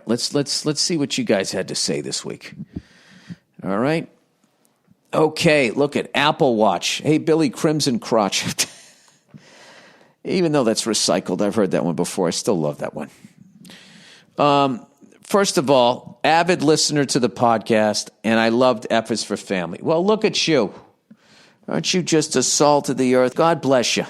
right, let's see what you guys had to say this week. All right. Okay, look at Apple Watch. Hey, Billy Crimson Crotch. Even though that's recycled, I've heard that one before. I still love that one. First of all, avid listener to the podcast, and I loved F is for Family. Well, look at you. Aren't you just a salt of the earth? God bless you.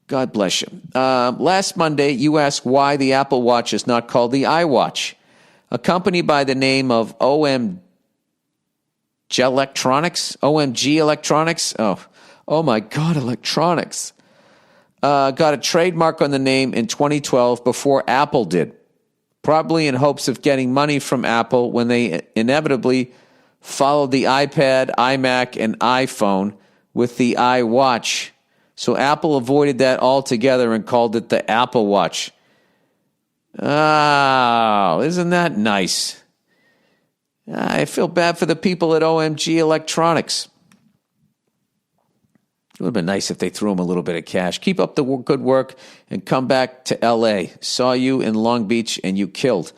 God bless you. Last Monday, you asked why the Apple Watch is not called the iWatch. A company by the name of OMG Electronics. Oh my God, electronics. Got a trademark on the name in 2012 before Apple did, probably in hopes of getting money from Apple when they inevitably followed the iPad, iMac, and iPhone with the iWatch. So Apple avoided that altogether and called it the Apple Watch. Oh, isn't that nice? I feel bad for the people at OMG Electronics. It would have been nice if they threw him a little bit of cash. Keep up the good work and come back to L.A. Saw you in Long Beach and you killed.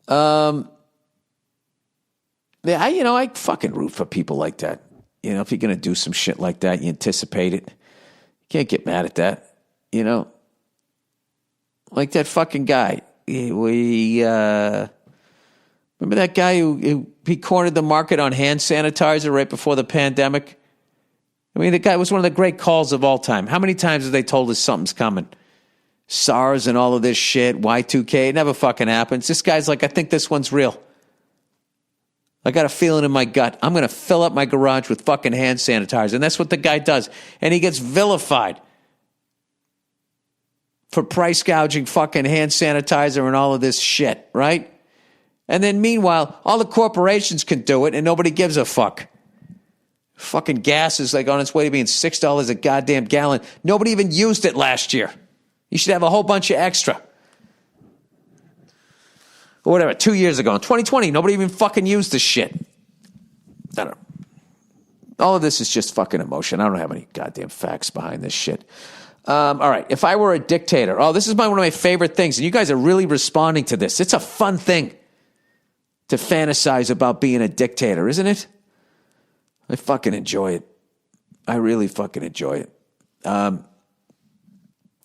I fucking root for people like that. You know, if you're going to do some shit like that, you anticipate it. You can't get mad at that. You know, like that fucking guy. Remember that guy who he cornered the market on hand sanitizer right before the pandemic? I mean, the guy was one of the great calls of all time. How many times have they told us something's coming? SARS and all of this shit, Y2K, it never fucking happens. This guy's like, I think this one's real. I got a feeling in my gut. I'm going to fill up my garage with fucking hand sanitizer. And that's what the guy does. And he gets vilified for price gouging fucking hand sanitizer and all of this shit, right? And then meanwhile, all the corporations can do it and nobody gives a fuck. Fucking gas is like on its way to being $6 a goddamn gallon. Nobody even used it last year. You should have a whole bunch of extra. Or whatever, 2 years ago. In 2020, nobody even fucking used this shit. I don't know. All of this is just fucking emotion. I don't have any goddamn facts behind this shit. All right, if I were a dictator. Oh, this is one of my favorite things, and you guys are really responding to this. It's a fun thing to fantasize about being a dictator, isn't it? I fucking enjoy it. I really fucking enjoy it.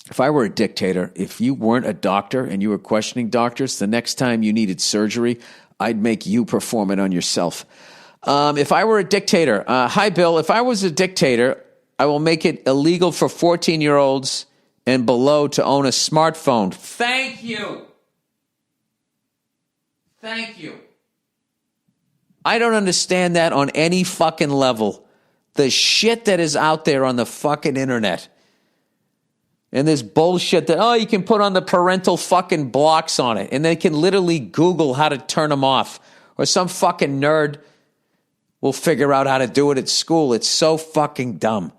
If I were a dictator, if you weren't a doctor and you were questioning doctors, the next time you needed surgery, I'd make you perform it on yourself. If I were a dictator, hi, Bill. If I was a dictator, I will make it illegal for 14-year-olds and below to own a smartphone. Thank you. Thank you. I don't understand that on any fucking level. The shit that is out there on the fucking internet. And this bullshit that, you can put on the parental fucking blocks on it. And they can literally Google how to turn them off. Or some fucking nerd will figure out how to do it at school. It's so fucking dumb.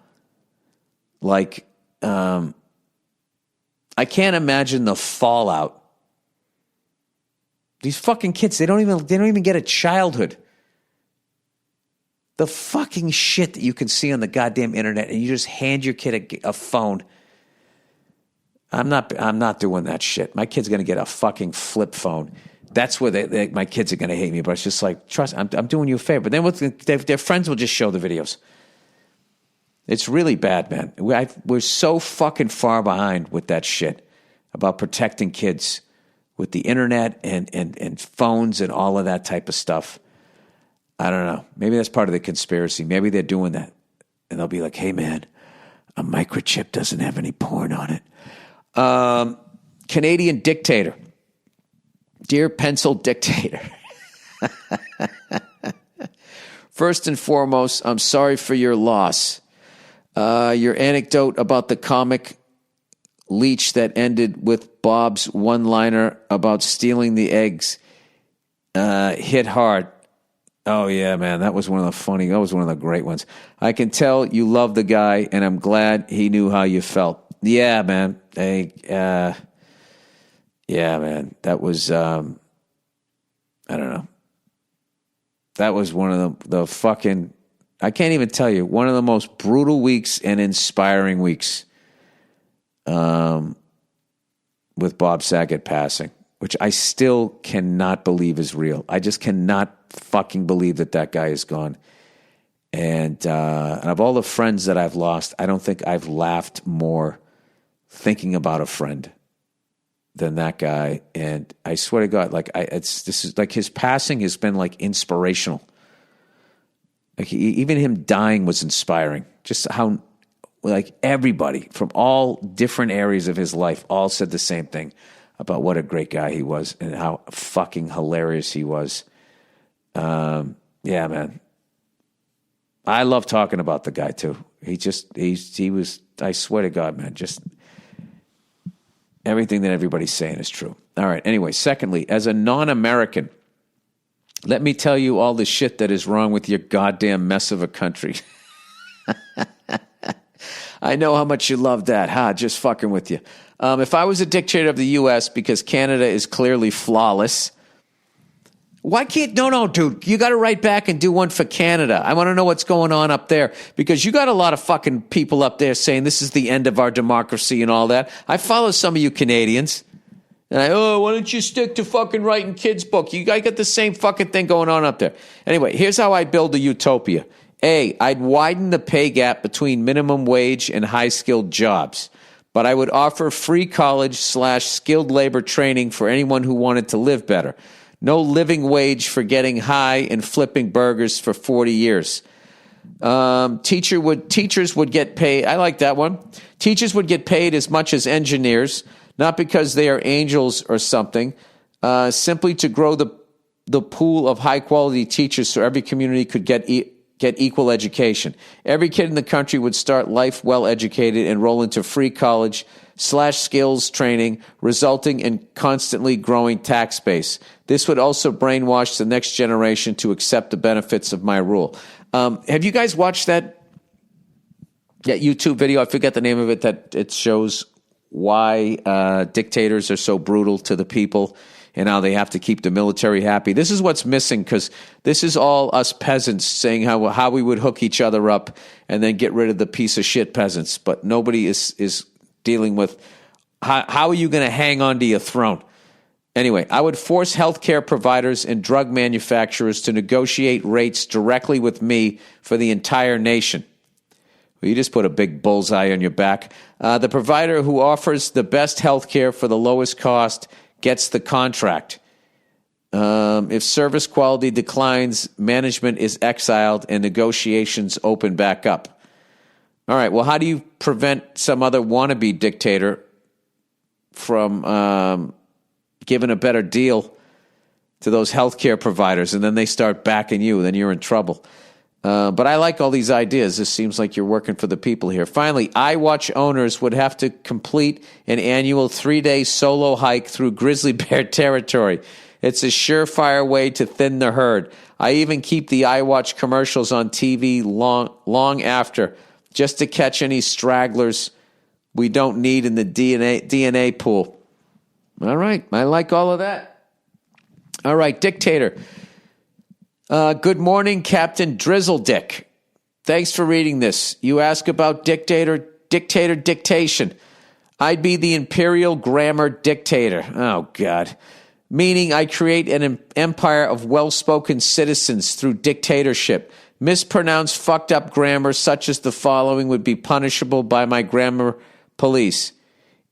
Like, I can't imagine the fallout. These fucking kids, they don't even get a childhood. The fucking shit that you can see on the goddamn internet, and you just hand your kid a phone. I'm not doing that shit. My kid's going to get a fucking flip phone. That's where my kids are going to hate me. But it's just like, trust, I'm doing you a favor. But then their friends will just show the videos. It's really bad, man. We're so fucking far behind with that shit about protecting kids with the internet and phones and all of that type of stuff. I don't know. Maybe that's part of the conspiracy. Maybe they're doing that. And they'll be like, hey, man, a microchip doesn't have any porn on it. Canadian dictator. Dear pencil dictator. First and foremost, I'm sorry for your loss. Your anecdote about the comic leech that ended with Bob's one-liner about stealing the eggs hit hard. Oh, yeah, man, that was one of the great ones. I can tell you love the guy, and I'm glad he knew how you felt. Yeah, man. Yeah, man. That was, I don't know. That was one of the fucking, I can't even tell you, one of the most brutal weeks and inspiring weeks with Bob Saget passing. which I still cannot believe is real. I just cannot fucking believe that guy is gone. And of all the friends that I've lost, I don't think I've laughed more thinking about a friend than that guy. And I swear to God, like this is like his passing has been like inspirational. Like even him dying was inspiring. Just how like everybody from all different areas of his life all said the same thing about what a great guy he was and how fucking hilarious he was. Yeah, man. I love talking about the guy too. He was, I swear to God, man, just everything that everybody's saying is true. All right. Anyway, secondly, as a non-American, let me tell you all the shit that is wrong with your goddamn mess of a country. I know how much you love that, just fucking with you. If I was a dictator of the U.S., because Canada is clearly flawless, why can't, no, dude, you got to write back and do one for Canada. I want to know what's going on up there, because you got a lot of fucking people up there saying this is the end of our democracy and all that. I follow some of you Canadians. And why don't you stick to fucking writing kids' book? You guys got the same fucking thing going on up there. Anyway, here's how I build a utopia. A, I'd widen the pay gap between minimum wage and high-skilled jobs, but I would offer free college/skilled labor training for anyone who wanted to live better. No living wage for getting high and flipping burgers for 40 years. Teachers would get paid. I like that one. Teachers would get paid as much as engineers, not because they are angels or something, simply to grow the pool of high-quality teachers so every community could get equal education. Every kid in the country would start life well-educated and roll into free college/skills training, resulting in constantly growing tax base. This would also brainwash the next generation to accept the benefits of my rule. Have you guys watched that YouTube video? I forget the name of it, that it shows why dictators are so brutal to the people and how they have to keep the military happy. This is what's missing, because this is all us peasants saying how we would hook each other up and then get rid of the piece of shit peasants. But nobody is dealing with how are you going to hang on to your throne? Anyway, I would force healthcare providers and drug manufacturers to negotiate rates directly with me for the entire nation. Well, you just put a big bullseye on your back. The provider who offers the best healthcare for the lowest cost gets the contract. If service quality declines, management is exiled and negotiations open back up. All right, well, how do you prevent some other wannabe dictator from giving a better deal to those healthcare providers, and then they start backing you, then you're in trouble? But I like all these ideas. This seems like you're working for the people here. Finally, iWatch owners would have to complete an annual 3-day solo hike through grizzly bear territory. It's a surefire way to thin the herd. I even keep the iWatch commercials on TV long after, just to catch any stragglers we don't need in the DNA pool. All right, I like all of that. All right, dictator. Good morning, Captain Drizzle Dick. Thanks for reading this. You ask about dictation. I'd be the imperial grammar dictator. Oh, God. Meaning I create an empire of well-spoken citizens through dictatorship. Mispronounced fucked up grammar such as the following would be punishable by my grammar police.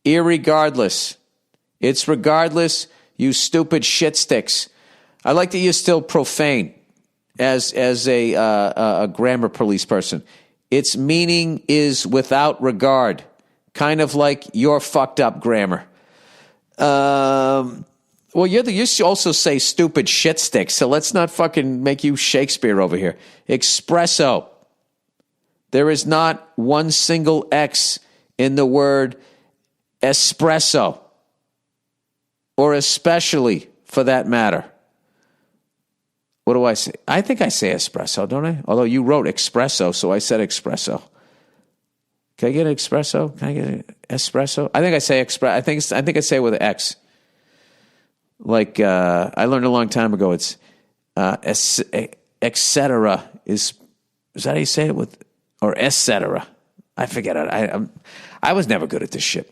Irregardless. It's regardless, you stupid shit sticks. I like that you're still profane as a grammar police person. Its meaning is without regard, kind of like your fucked up grammar. Well, you also say stupid shit sticks, so let's not fucking make you Shakespeare over here. Espresso. There is not one single X in the word espresso, or especially for that matter. What do I say? I think I say espresso, don't I? Although you wrote espresso, so I said espresso. Can I get an espresso? Can I get an espresso? I think I say espresso. I think I say it with an X. Like I learned a long time ago, it's etc. Is that how you say it with, or etc. I forget it. I was never good at this shit.